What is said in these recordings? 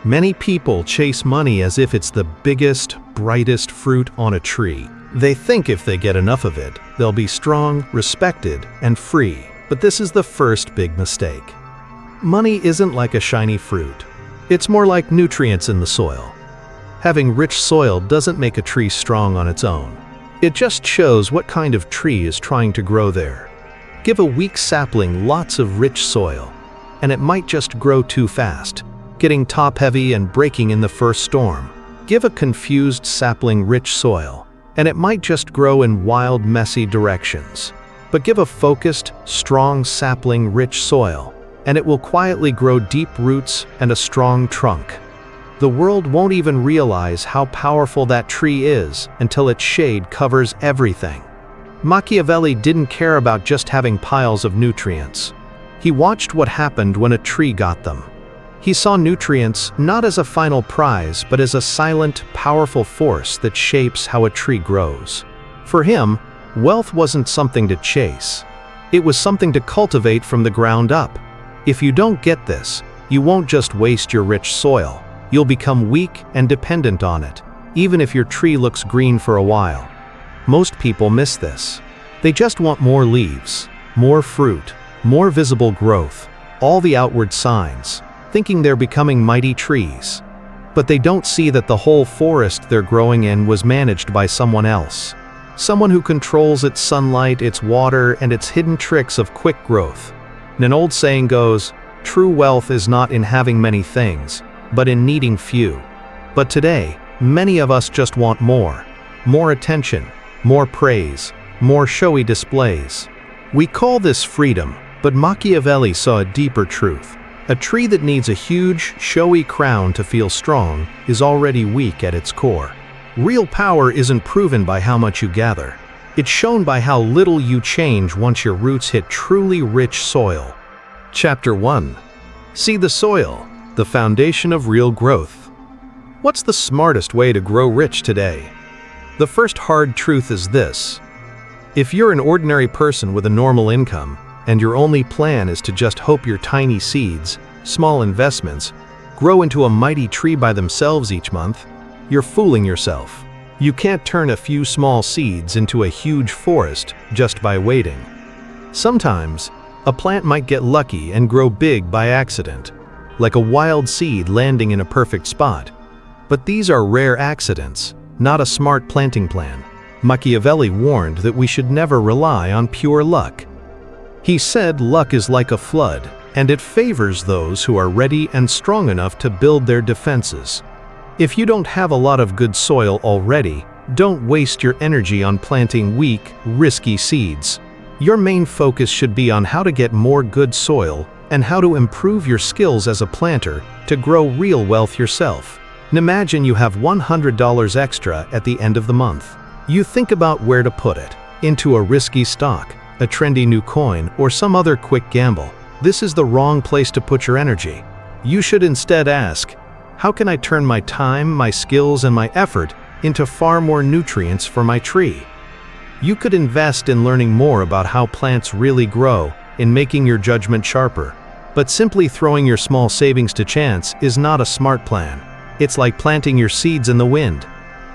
Many people chase money as if it's the biggest, brightest fruit on a tree. They think if they get enough of it, they'll be strong, respected, and free. But this is the first big mistake. Money isn't like a shiny fruit. It's more like nutrients in the soil. Having rich soil doesn't make a tree strong on its own. It just shows what kind of tree is trying to grow there. Give a weak sapling lots of rich soil, and it might just grow too fast, getting top-heavy and breaking in the first storm. Give a confused sapling rich soil, and it might just grow in wild, messy directions. But give a focused, strong sapling rich soil, and it will quietly grow deep roots and a strong trunk. The world won't even realize how powerful that tree is until its shade covers everything. Machiavelli didn't care about just having piles of nutrients. He watched what happened when a tree got them. He saw nutrients not as a final prize, but as a silent, powerful force that shapes how a tree grows. For him, wealth wasn't something to chase. It was something to cultivate from the ground up. If you don't get this, you won't just waste your rich soil. You'll become weak and dependent on it, even if your tree looks green for a while. Most people miss this. They just want more leaves, more fruit, more visible growth, all the outward signs, thinking they're becoming mighty trees. But they don't see that the whole forest they're growing in was managed by someone else. Someone who controls its sunlight, its water, and its hidden tricks of quick growth. And an old saying goes, true wealth is not in having many things, but in needing few. But today, many of us just want more. More attention, more praise, more showy displays. We call this freedom, but Machiavelli saw a deeper truth. A tree that needs a huge, showy crown to feel strong is already weak at its core. Real power isn't proven by how much you gather. It's shown by how little you change once your roots hit truly rich soil. Chapter 1. See the soil, the foundation of real growth. What's the smartest way to grow rich today? The first hard truth is this. If you're an ordinary person with a normal income, and your only plan is to just hope your tiny seeds, small investments, grow into a mighty tree by themselves each month, you're fooling yourself. You can't turn a few small seeds into a huge forest just by waiting. Sometimes, a plant might get lucky and grow big by accident, like a wild seed landing in a perfect spot. But these are rare accidents, not a smart planting plan. Machiavelli warned that we should never rely on pure luck. He said luck is like a flood, and it favors those who are ready and strong enough to build their defenses. If you don't have a lot of good soil already, don't waste your energy on planting weak, risky seeds. Your main focus should be on how to get more good soil and how to improve your skills as a planter to grow real wealth yourself. Imagine you have $100 extra at the end of the month. You think about where to put it. Into a risky stock, a trendy new coin, or some other quick gamble. This is the wrong place to put your energy. You should instead ask, how can I turn my time, my skills, and my effort into far more nutrients for my tree? You could invest in learning more about how plants really grow, in making your judgment sharper. But simply throwing your small savings to chance is not a smart plan. It's like planting your seeds in the wind.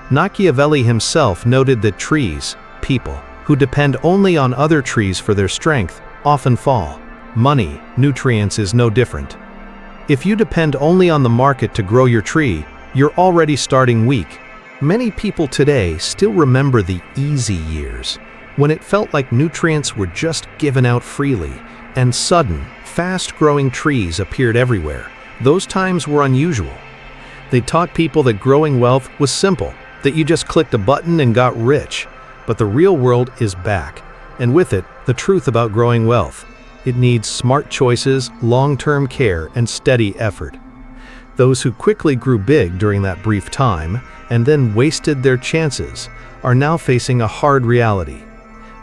Machiavelli himself noted that trees, people, who depend only on other trees for their strength, often fall. Money, nutrients is no different. If you depend only on the market to grow your tree, you're already starting weak. Many people today still remember the easy years, when it felt like nutrients were just given out freely, and sudden, fast-growing trees appeared everywhere. Those times were unusual. They taught people that growing wealth was simple, that you just clicked a button and got rich. But the real world is back, and with it, the truth about growing wealth. It needs smart choices, long-term care, and steady effort. Those who quickly grew big during that brief time, and then wasted their chances, are now facing a hard reality.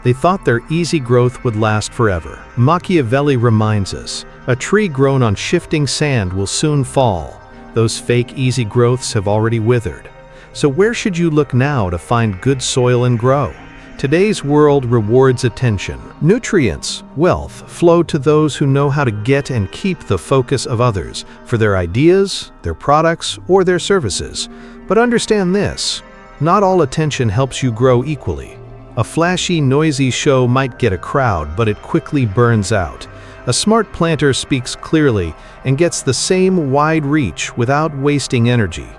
They thought their easy growth would last forever. Machiavelli reminds us, a tree grown on shifting sand will soon fall. Those fake easy growths have already withered. So where should you look now to find good soil and grow? Today's world rewards attention. Nutrients, wealth, flow to those who know how to get and keep the focus of others for their ideas, their products, or their services. But understand this, not all attention helps you grow equally. A flashy, noisy show might get a crowd, but it quickly burns out. A smart planter speaks clearly and gets the same wide reach without wasting energy.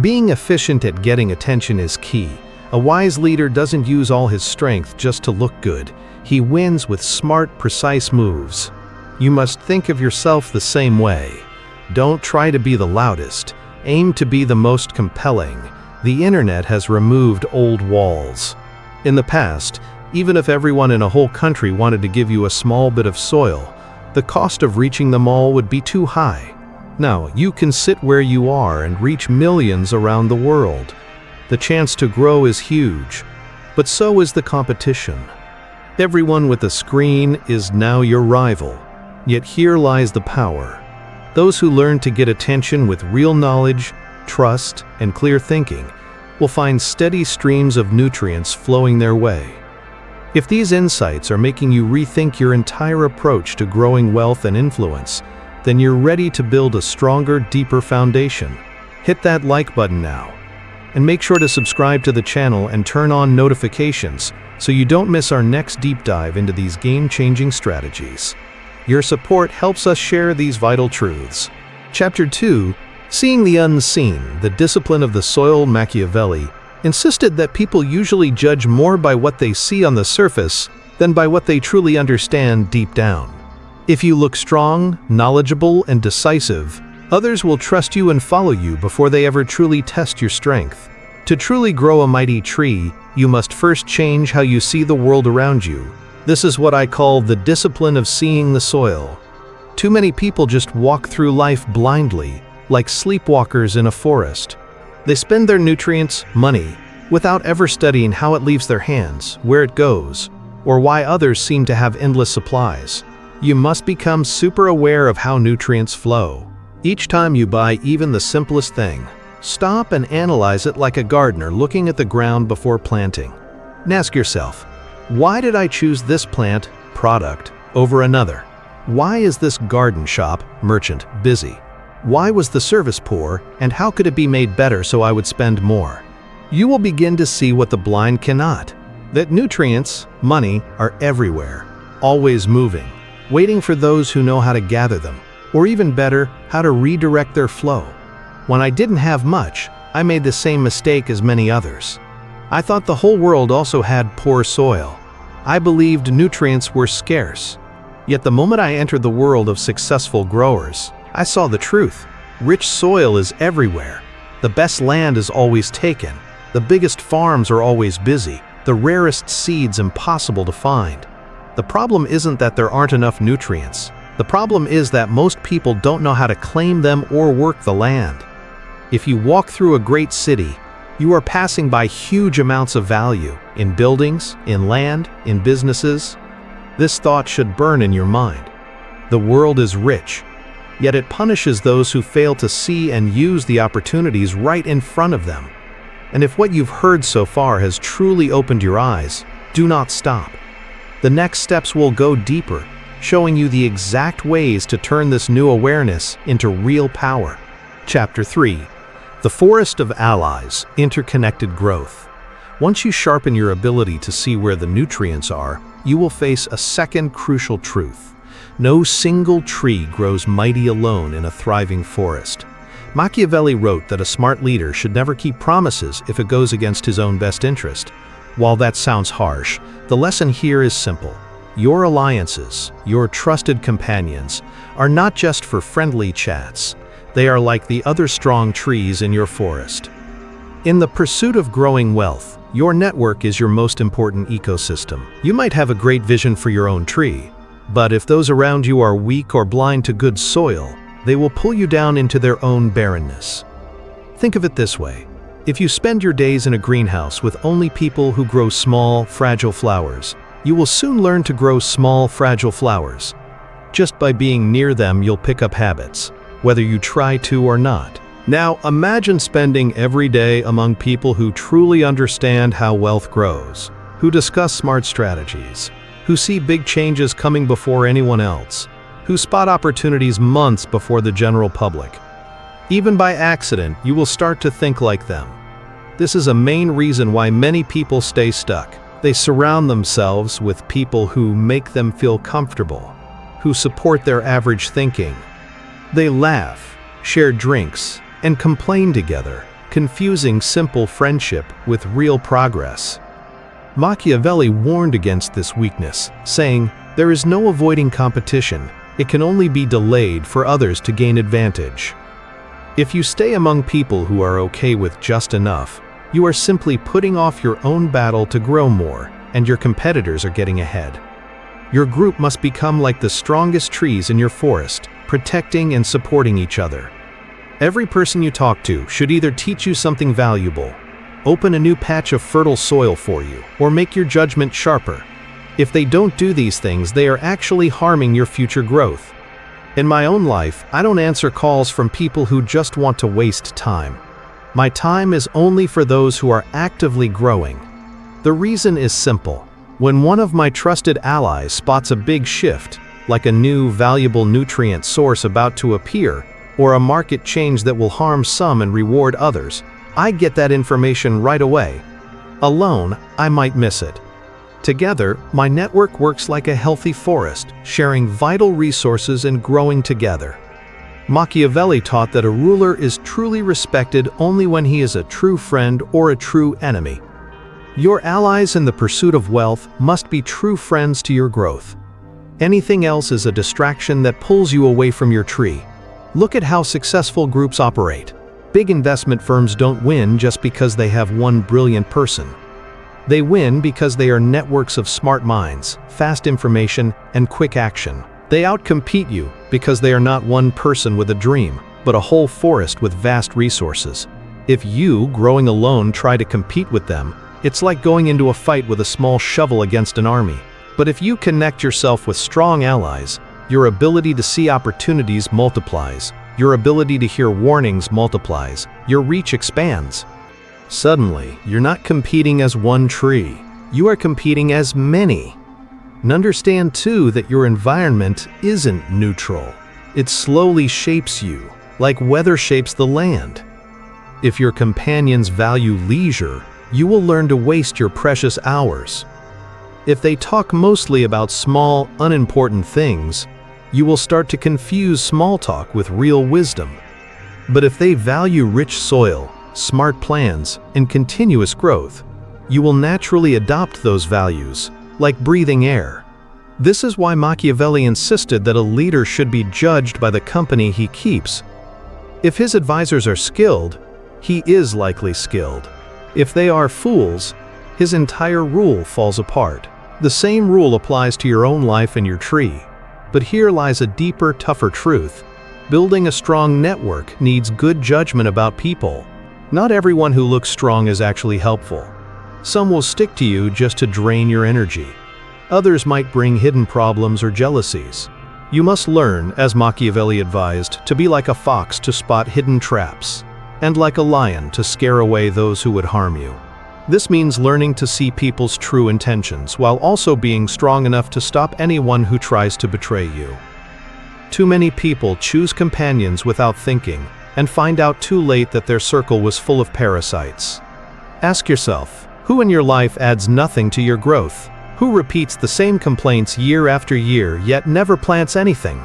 Being efficient at getting attention is key. A wise leader doesn't use all his strength just to look good. He wins with smart, precise moves. You must think of yourself the same way. Don't try to be the loudest. Aim to be the most compelling. The internet has removed old walls. In the past, even if everyone in a whole country wanted to give you a small bit of soil, the cost of reaching them all would be too high. Now, you can sit where you are and reach millions around the world. The chance to grow is huge, but so is the competition. Everyone with a screen is now your rival, yet here lies the power. Those who learn to get attention with real knowledge, trust, and clear thinking will find steady streams of nutrients flowing their way. If these insights are making you rethink your entire approach to growing wealth and influence, then you're ready to build a stronger, deeper foundation. Hit that like button now. And make sure to subscribe to the channel and turn on notifications so you don't miss our next deep dive into these game-changing strategies. Your support helps us share these vital truths. Chapter 2, Seeing the Unseen, the Discipline of the Soil. Machiavelli insisted that people usually judge more by what they see on the surface than by what they truly understand deep down. If you look strong, knowledgeable, and decisive, others will trust you and follow you before they ever truly test your strength. To truly grow a mighty tree, you must first change how you see the world around you. This is what I call the discipline of seeing the soil. Too many people just walk through life blindly, like sleepwalkers in a forest. They spend their nutrients, money, without ever studying how it leaves their hands, where it goes, or why others seem to have endless supplies. You must become super aware of how nutrients flow. Each time you buy even the simplest thing, stop and analyze it like a gardener looking at the ground before planting. And ask yourself, why did I choose this plant, product, over another? Why is this garden shop, merchant, busy? Why was the service poor, and how could it be made better so I would spend more? You will begin to see what the blind cannot, that nutrients, money, are everywhere, always moving, waiting for those who know how to gather them. Or even better, how to redirect their flow. When I didn't have much, I made the same mistake as many others. I thought the whole world also had poor soil. I believed nutrients were scarce. Yet the moment I entered the world of successful growers, I saw the truth. Rich soil is everywhere. The best land is always taken. The biggest farms are always busy. The rarest seeds impossible to find. The problem isn't that there aren't enough nutrients. The problem is that most people don't know how to claim them or work the land. If you walk through a great city, you are passing by huge amounts of value in buildings, in land, in businesses. This thought should burn in your mind. The world is rich, yet it punishes those who fail to see and use the opportunities right in front of them. And if what you've heard so far has truly opened your eyes, do not stop. The next steps will go deeper, showing you the exact ways to turn this new awareness into real power. Chapter 3, The Forest of Allies, Interconnected Growth. Once you sharpen your ability to see where the nutrients are, you will face a second crucial truth. No single tree grows mighty alone in a thriving forest. Machiavelli wrote that a smart leader should never keep promises if it goes against his own best interest. While that sounds harsh, the lesson here is simple. Your alliances, your trusted companions, are not just for friendly chats. They are like the other strong trees in your forest. In the pursuit of growing wealth, your network is your most important ecosystem. You might have a great vision for your own tree, but if those around you are weak or blind to good soil, they will pull you down into their own barrenness. Think of it this way. If you spend your days in a greenhouse with only people who grow small, fragile flowers, you will soon learn to grow small, fragile flowers. Just by being near them, you'll pick up habits, whether you try to or not. Now, imagine spending every day among people who truly understand how wealth grows. who discuss smart strategies, who see big changes coming before anyone else, who spot opportunities months before the general public. Even by accident, you will start to think like them. This is a main reason why many people stay stuck. They surround themselves with people who make them feel comfortable, who support their average thinking. They laugh, share drinks, and complain together, confusing simple friendship with real progress. Machiavelli warned against this weakness, saying, "There is no avoiding competition. It can only be delayed for others to gain advantage." If you stay among people who are okay with just enough, you are simply putting off your own battle to grow more, and your competitors are getting ahead. Your group must become like the strongest trees in your forest, protecting and supporting each other. Every person you talk to should either teach you something valuable, open a new patch of fertile soil for you, or make your judgment sharper. If they don't do these things, they are actually harming your future growth. In my own life, I don't answer calls from people who just want to waste time. My time is only for those who are actively growing. The reason is simple. When one of my trusted allies spots a big shift, like a new valuable nutrient source about to appear, or a market change that will harm some and reward others, I get that information right away. Alone, I might miss it. Together, my network works like a healthy forest, sharing vital resources and growing together. Machiavelli taught that a ruler is truly respected only when he is a true friend or a true enemy. Your allies in the pursuit of wealth must be true friends to your growth. Anything else is a distraction that pulls you away from your tree. Look at how successful groups operate. Big investment firms don't win just because they have one brilliant person. They win because they are networks of smart minds, fast information, and quick action. They outcompete you because they are not one person with a dream, but a whole forest with vast resources. If you, growing alone, try to compete with them, it's like going into a fight with a small shovel against an army. But if you connect yourself with strong allies, your ability to see opportunities multiplies, your ability to hear warnings multiplies, your reach expands. Suddenly, you're not competing as one tree, you are competing as many. And understand too that your environment isn't neutral. It slowly shapes you, like weather shapes the land. If your companions value leisure, you will learn to waste your precious hours. If they talk mostly about small, unimportant things, you will start to confuse small talk with real wisdom. But if they value rich soil, smart plans, and continuous growth, you will naturally adopt those values, like breathing air. This is why Machiavelli insisted that a leader should be judged by the company he keeps. If his advisors are skilled, he is likely skilled. If they are fools, his entire rule falls apart. The same rule applies to your own life and your tree. But here lies a deeper, tougher truth. Building a strong network needs good judgment about people. Not everyone who looks strong is actually helpful. Some will stick to you just to drain your energy. Others might bring hidden problems or jealousies. You must learn, as Machiavelli advised, to be like a fox to spot hidden traps, and like a lion to scare away those who would harm you. This means learning to see people's true intentions while also being strong enough to stop anyone who tries to betray you. Too many people choose companions without thinking and find out too late that their circle was full of parasites. Ask yourself, who in your life adds nothing to your growth? Who repeats the same complaints year after year yet never plants anything?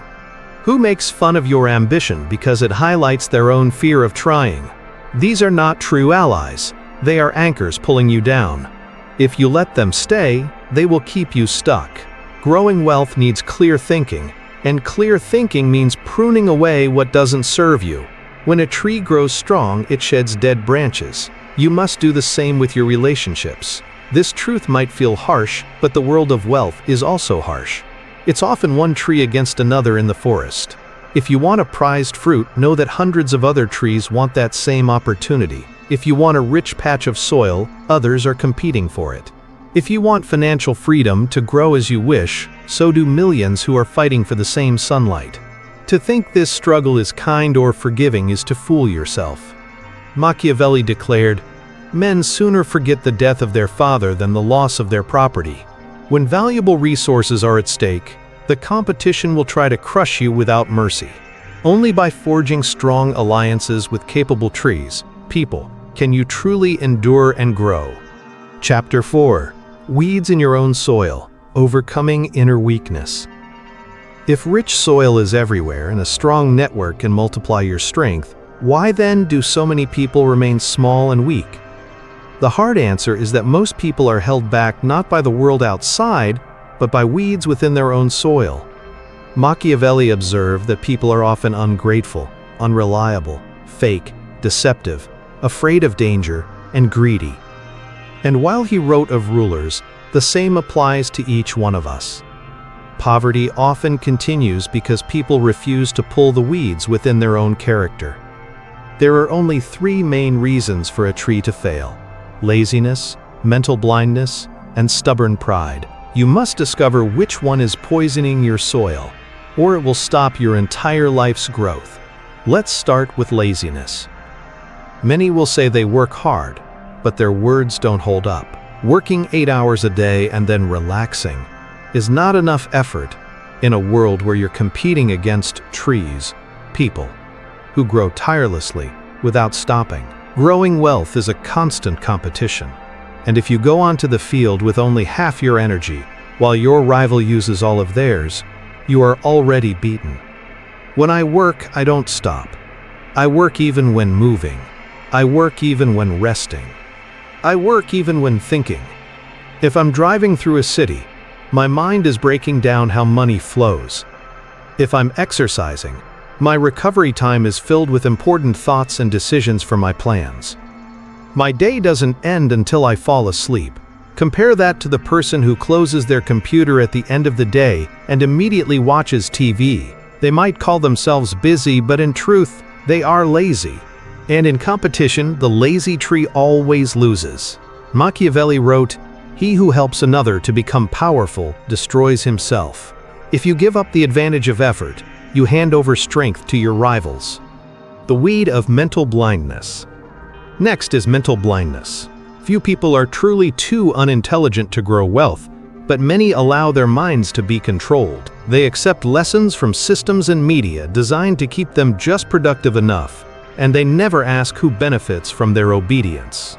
Who makes fun of your ambition because it highlights their own fear of trying? These are not true allies. They are anchors pulling you down. If you let them stay, they will keep you stuck. Growing wealth needs clear thinking, and clear thinking means pruning away what doesn't serve you. When a tree grows strong, it sheds dead branches. You must do the same with your relationships. This truth might feel harsh, but the world of wealth is also harsh. It's often one tree against another in the forest. If you want a prized fruit, know that hundreds of other trees want that same opportunity. If you want a rich patch of soil, others are competing for it. If you want financial freedom to grow as you wish, so do millions who are fighting for the same sunlight. To think this struggle is kind or forgiving is to fool yourself. Machiavelli declared, Men sooner forget the death of their father than the loss of their property. When valuable resources are at stake, the competition will try to crush you without mercy. Only by forging strong alliances with capable people, can you truly endure and grow. Chapter 4. Weeds in your own soil, overcoming inner weakness. If rich soil is everywhere and a strong network can multiply your strength, why then do so many people remain small and weak? The hard answer is that most people are held back not by the world outside, but by weeds within their own soil. Machiavelli observed that people are often ungrateful, unreliable, fake, deceptive, afraid of danger, and greedy. And while he wrote of rulers, the same applies to each one of us. Poverty often continues because people refuse to pull the weeds within their own character. There are only 3 main reasons for a tree to fail: laziness, mental blindness, and stubborn pride. You must discover which one is poisoning your soil, or it will stop your entire life's growth. Let's start with laziness. Many will say they work hard, but their words don't hold up. Working 8 hours a day and then relaxing is not enough effort in a world where you're competing against people who grow tirelessly without stopping. Growing wealth is a constant competition, and if you go onto the field with only half your energy while your rival uses all of theirs, you are already beaten. When I work, I don't stop. I work even when moving. I work even when resting. I work even when thinking. If I'm driving through a city, my mind is breaking down how money flows. If I'm exercising, my recovery time is filled with important thoughts and decisions for my plans. My day doesn't end until I fall asleep. Compare that to the person who closes their computer at the end of the day and immediately watches TV. They might call themselves busy, but in truth, they are lazy. And in competition, the lazy tree always loses. Machiavelli wrote, "He who helps another to become powerful destroys himself." If you give up the advantage of effort, you hand over strength to your rivals. The weed of mental blindness. Next is mental blindness. Few people are truly too unintelligent to grow wealth, but many allow their minds to be controlled. They accept lessons from systems and media designed to keep them just productive enough, and they never ask who benefits from their obedience.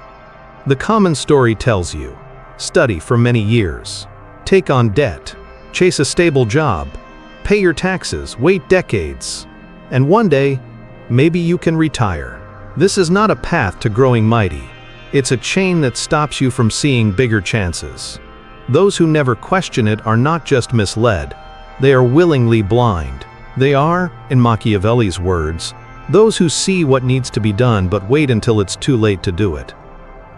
The common story tells you: study for many years, take on debt, chase a stable job, pay your taxes, wait decades, and one day, maybe you can retire. This is not a path to growing mighty. It's a chain that stops you from seeing bigger chances. Those who never question it are not just misled, they are willingly blind. They are, in Machiavelli's words, those who see what needs to be done but wait until it's too late to do it.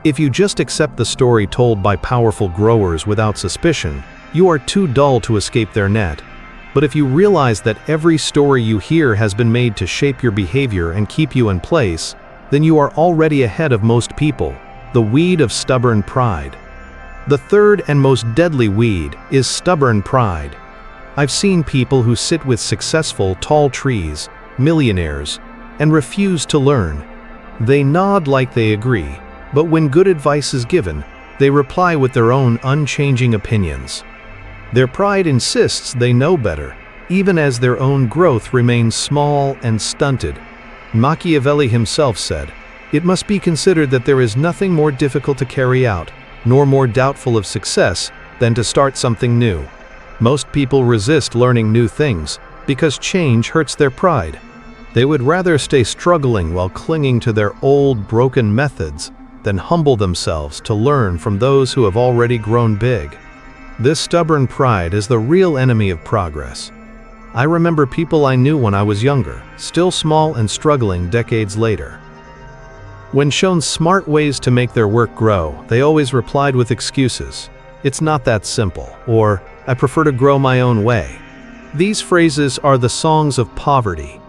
If you just accept the story told by powerful growers without suspicion, you are too dull to escape their net. But if you realize that every story you hear has been made to shape your behavior and keep you in place, then you are already ahead of most people. The weed of stubborn pride. The third and most deadly weed is stubborn pride. I've seen people who sit with successful, tall trees, millionaires, and refuse to learn. They nod like they agree, but when good advice is given, they reply with their own unchanging opinions. Their pride insists they know better, even as their own growth remains small and stunted. Machiavelli himself said, "It must be considered that there is nothing more difficult to carry out, nor more doubtful of success, than to start something new." Most people resist learning new things because change hurts their pride. They would rather stay struggling while clinging to their old, broken methods than humble themselves to learn from those who have already grown big. This stubborn pride is the real enemy of progress. I remember people I knew when I was younger, still small and struggling decades later. When shown smart ways to make their work grow, they always replied with excuses. "It's not that simple," or "I prefer to grow my own way." These phrases are the songs of poverty.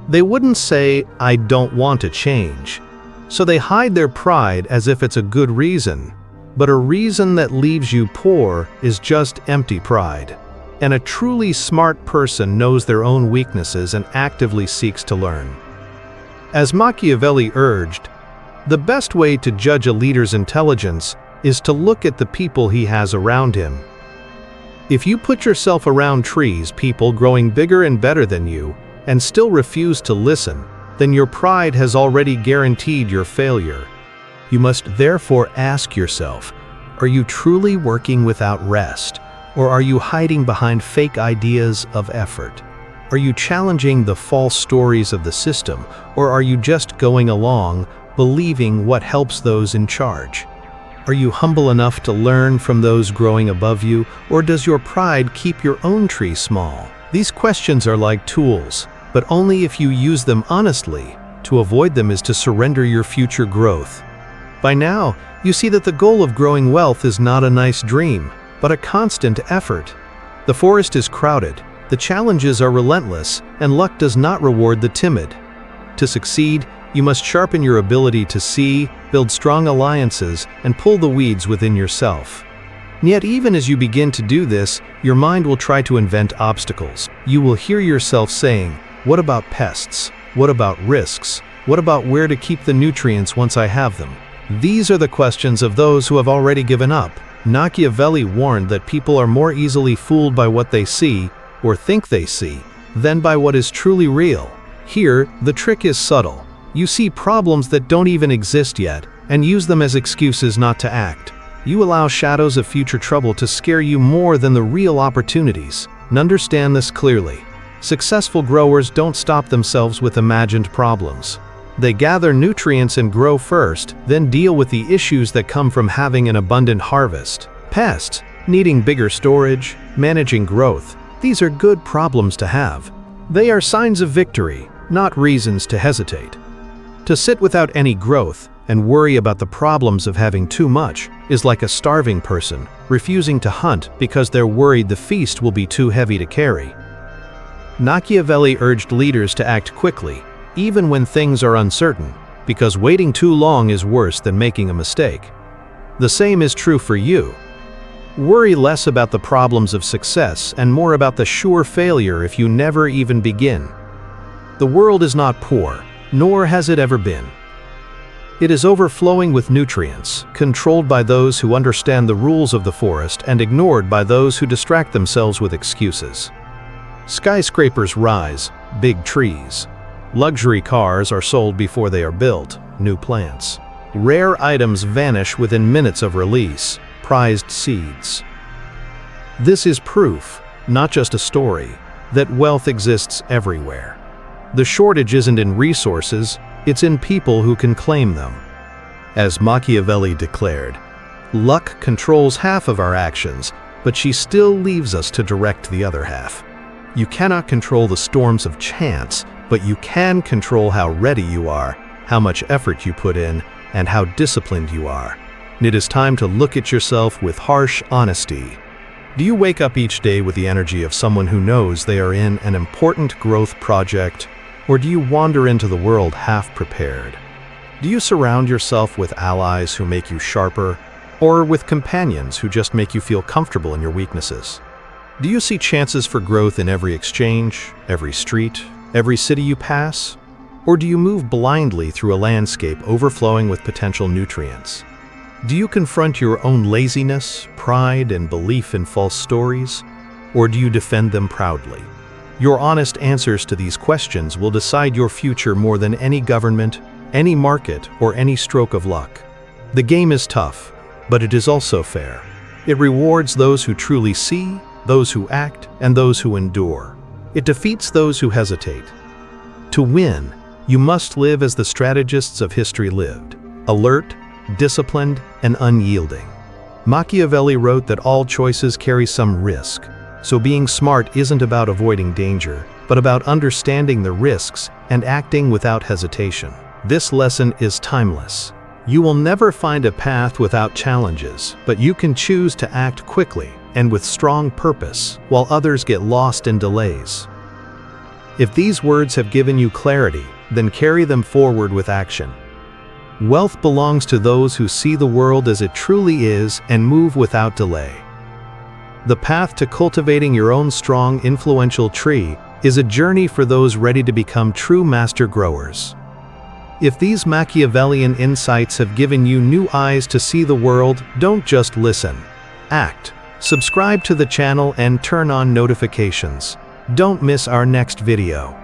They wouldn't say, "I don't want to change." So they hide their pride as if it's a good reason. But a reason that leaves you poor is just empty pride. And a truly smart person knows their own weaknesses and actively seeks to learn. As Machiavelli urged, The best way to judge a leader's intelligence is to look at the people he has around him. If you put yourself around trees, people growing bigger and better than you, and still refuse to listen, then your pride has already guaranteed your failure. You must therefore ask yourself, are you truly working without rest, or are you hiding behind fake ideas of effort? Are you challenging the false stories of the system, or are you just going along, believing what helps those in charge? Are you humble enough to learn from those growing above you, or does your pride keep your own tree small? These questions are like tools, but only if you use them honestly. To avoid them is to surrender your future growth. By now, you see that the goal of growing wealth is not a nice dream, but a constant effort. The forest is crowded, the challenges are relentless, and luck does not reward the timid. To succeed, you must sharpen your ability to see, build strong alliances, and pull the weeds within yourself. Yet even as you begin to do this, your mind will try to invent obstacles. You will hear yourself saying, "What about pests? What about risks? What about where to keep the nutrients once I have them?" These are the questions of those who have already given up. Machiavelli warned that people are more easily fooled by what they see, or think they see, than by what is truly real. Here, the trick is subtle. You see problems that don't even exist yet, and use them as excuses not to act. You allow shadows of future trouble to scare you more than the real opportunities. And understand this clearly. Successful growers don't stop themselves with imagined problems. They gather nutrients and grow first, then deal with the issues that come from having an abundant harvest. Pests, needing bigger storage, managing growth. These are good problems to have. They are signs of victory, not reasons to hesitate. To sit without any growth and worry about the problems of having too much is like a starving person refusing to hunt because they're worried the feast will be too heavy to carry. Machiavelli urged leaders to act quickly, even when things are uncertain, because waiting too long is worse than making a mistake. The same is true for you. Worry less about the problems of success and more about the sure failure if you never even begin. The world is not poor, nor has it ever been. It is overflowing with nutrients, controlled by those who understand the rules of the forest and ignored by those who distract themselves with excuses. Skyscrapers rise, big trees. Luxury cars are sold before they are built, new plants. Rare items vanish within minutes of release, prized seeds. This is proof, not just a story, that wealth exists everywhere. The shortage isn't in resources, it's in people who can claim them. As Machiavelli declared, luck controls half of our actions, but she still leaves us to direct the other half. You cannot control the storms of chance, but you can control how ready you are, how much effort you put in, and how disciplined you are. It is time to look at yourself with harsh honesty. Do you wake up each day with the energy of someone who knows they are in an important growth project, or do you wander into the world half prepared? Do you surround yourself with allies who make you sharper, or with companions who just make you feel comfortable in your weaknesses? Do you see chances for growth in every exchange, every street, every city you pass? Or do you move blindly through a landscape overflowing with potential nutrients? Do you confront your own laziness, pride, and belief in false stories? Or do you defend them proudly? Your honest answers to these questions will decide your future more than any government, any market, or any stroke of luck. The game is tough, but it is also fair. It rewards those who truly see, those who act, and those who endure. It defeats those who hesitate. To win, you must live as the strategists of history lived, alert, disciplined, and unyielding. Machiavelli wrote that all choices carry some risk, so being smart isn't about avoiding danger, but about understanding the risks and acting without hesitation. This lesson is timeless. You will never find a path without challenges, but you can choose to act quickly and with strong purpose, while others get lost in delays. If these words have given you clarity, then carry them forward with action. Wealth belongs to those who see the world as it truly is and move without delay. The path to cultivating your own strong, influential tree is a journey for those ready to become true master growers. If these Machiavellian insights have given you new eyes to see the world, don't just listen. Act. Subscribe to the channel and turn on notifications. Don't miss our next video.